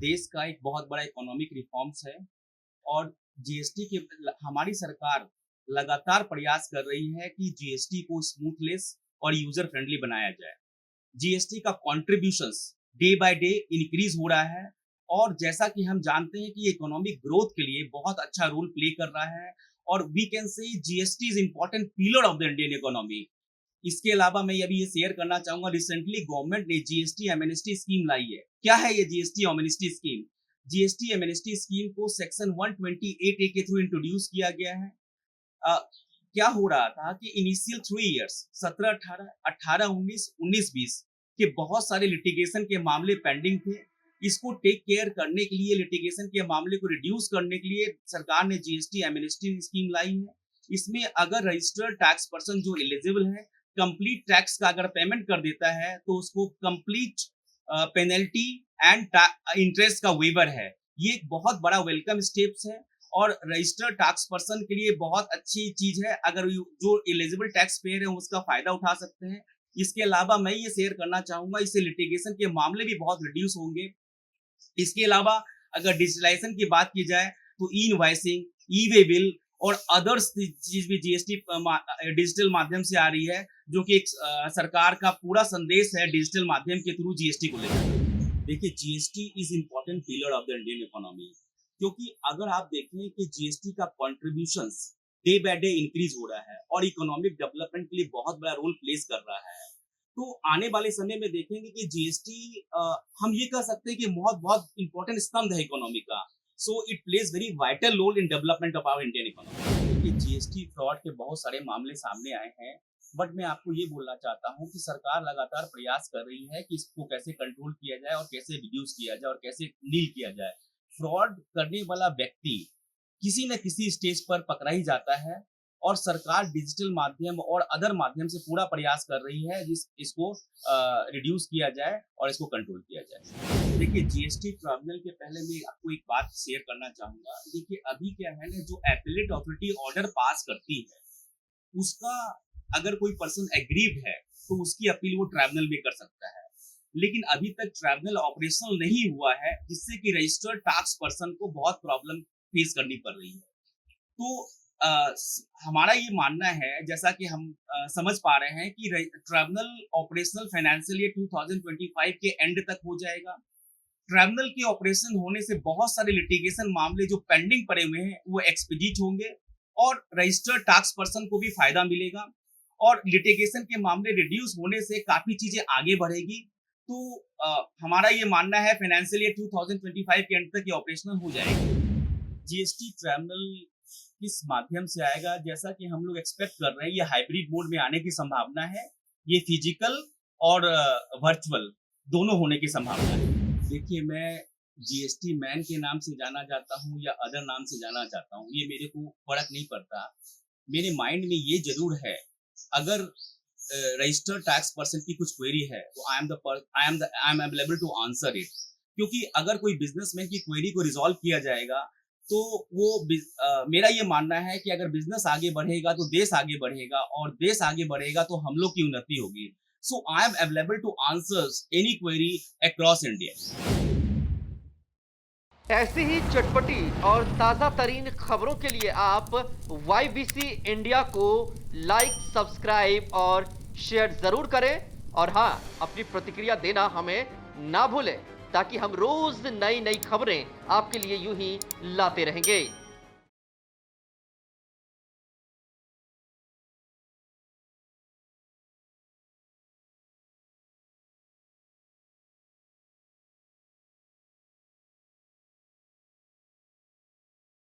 देश का एक बहुत बड़ा इकोनॉमिक रिफॉर्म्स है और जीएसटी के हमारी सरकार लगातार प्रयास कर रही है कि जीएसटी को स्मूथलेस और यूजर फ्रेंडली बनाया जाए। जीएसटी का contributions day by day increase हो रहा है और जैसा कि हम जानते हैं कि इकोनॉमिक ग्रोथ के लिए बहुत अच्छा रोल प्ले कर रहा है और we can say GST is important pillar of the Indian economy. इसके अलावा मैं अभी ये शेयर करना चाहूंगा, रिसेंटली गवर्नमेंट ने जीएसटी एमनेस्टी स्कीम लाई है। क्या है ये GST amnesty scheme? GST amnesty scheme को सेक्शन 128A के थ्रू इंट्रोड्यूस किया गया है। क्या हो रहा था कि इनिशियल 3 इयर्स 17, 18, 18, 19, 19, 20 के बहुत सारे लिटिगेशन के मामले पेंडिंग थे। इसको टेक केयर करने के लिए, लिटिगेशन के मामले को रिड्यूस करने के लिए सरकार ने जीएसटी एमनेस्टी स्कीम लाई है। इसमें अगर रजिस्टर्ड टैक्स पर्सन जो एलिजिबल है, कंप्लीट टैक्स का अगर पेमेंट कर देता है तो उसको कंप्लीट पेनल्टी एंड इंटरेस्ट का वेवर है। ये एक बहुत बड़ा वेलकम स्टेप्स है और रजिस्टर्ड टैक्स पर्सन के लिए बहुत अच्छी चीज है। अगर जो एलिजिबल टैक्स पेयर है उसका फायदा उठा सकते हैं। इसके अलावा मैं ये शेयर करना चाहूंगा, इससे लिटिगेशन के मामले भी बहुत रिड्यूस होंगे। इसके अलावा अगर डिजिटलाइजेशन की बात की जाए तो ई इनवॉइसिंग, ई वे बिल और अदर्स चीज भी जीएसटी डिजिटल माध्यम से आ रही है, जो कि एक सरकार का पूरा संदेश है डिजिटल माध्यम के थ्रू जीएसटी को लेकर। देखिए, GST is important pillar of the Indian economy, क्योंकि अगर आप देखें कि जीएसटी का contributions day by day increase हो रहा है और इकोनॉमिक डेवलपमेंट के लिए बहुत बड़ा रोल प्लेस कर रहा है। तो आने वाले समय में देखेंगे कि जीएसटी हम ये कह सकते हैं कि बहुत बहुत इंपॉर्टेंट स्तंभ है इकोनॉमी का। So it plays very vital role in development of our Indian economy. देखिए, जीएसटी फ्रॉड के बहुत सारे मामले सामने आए हैं, बट मैं आपको ये बोलना चाहता हूँ कि सरकार लगातार प्रयास कर रही है कि इसको कैसे कंट्रोल किया जाए और कैसे रिड्यूस किया जाए और कैसे नील किया जाए। फ्रॉड करने वाला व्यक्ति किसी न किसी स्टेज पर पकड़ा ही जाता है और सरकार डिजिटल माध्यम और अदर माध्यम से पूरा प्रयास कर रही है इसको रिड्यूस किया जाए और इसको कंट्रोल किया जाए। देखिए, जीएसटी ट्रिब्यूनल के पहले मैं आपको एक बात शेयर करना चाहूंगा। देखिए, अभी क्या है ना, जो एपेलेट अथॉरिटी ऑर्डर पास करती है उसका अगर कोई पर्सन एग्रीव है तो उसकी अपील वो ट्रिब्यूनल में कर सकता है, लेकिन अभी तक ट्रिब्यूनल ऑपरेशनल नहीं हुआ है, जिससे कि रजिस्टर्ड टैक्स पर्सन को बहुत प्रॉब्लम फेस करनी पड़ रही है। तो हमारा ये मानना है, जैसा कि हम समझ पा रहे हैं कि ट्रिब्यूनल ऑपरेशनल फाइनेंशियल ईयर 2025 के एंड तक हो जाएगा। ट्रिब्यूनल के ऑपरेशन होने से बहुत सारे लिटिगेशन मामले जो पेंडिंग पड़े हुए हैं वो एक्सपीडिट होंगे और रजिस्टर्ड टैक्स पर्सन को भी फायदा मिलेगा और लिटिगेशन के मामले रिड्यूस होने से काफी चीजें आगे बढ़ेगी। तो हमारा ये मानना है फाइनेंशियल ईयर 2025 के एंड तक ये ऑपरेशनल हो जाएगी। जीएसटी ट्रिब्यूनल किस माध्यम से आएगा? जैसा कि हम लोग एक्सपेक्ट कर रहे हैं, ये हाइब्रिड मोड में आने की संभावना है। ये फिजिकल और वर्चुअल दोनों होने की संभावना है। देखिए, मैं जीएसटी मैन के नाम से जाना जाता हूँ या अदर नाम से जाना चाहता हूँ, ये मेरे को फर्क नहीं पड़ता। मेरे माइंड में ये जरूर है, अगर रजिस्टर्ड टैक्स पर्सन की कुछ क्वेरी है तो I am available to answer it. क्योंकि अगर कोई बिजनेसमैन की क्वेरी को रिजॉल्व किया जाएगा तो वो मेरा ये मानना है कि अगर बिजनेस आगे बढ़ेगा तो देश आगे बढ़ेगा और देश आगे बढ़ेगा तो हम लोग की उन्नति होगी। So I am available to answers any query across India. ऐसी ही चटपटी और ताज़ा तरीन खबरों के लिए आप YBC इंडिया को लाइक, सब्सक्राइब और शेयर जरूर करें और हाँ, अपनी प्रतिक्रिया देना हमें ना भूलें, ताकि हम रोज नई नई खबरें आपके लिए यूं ही लाते रहेंगे।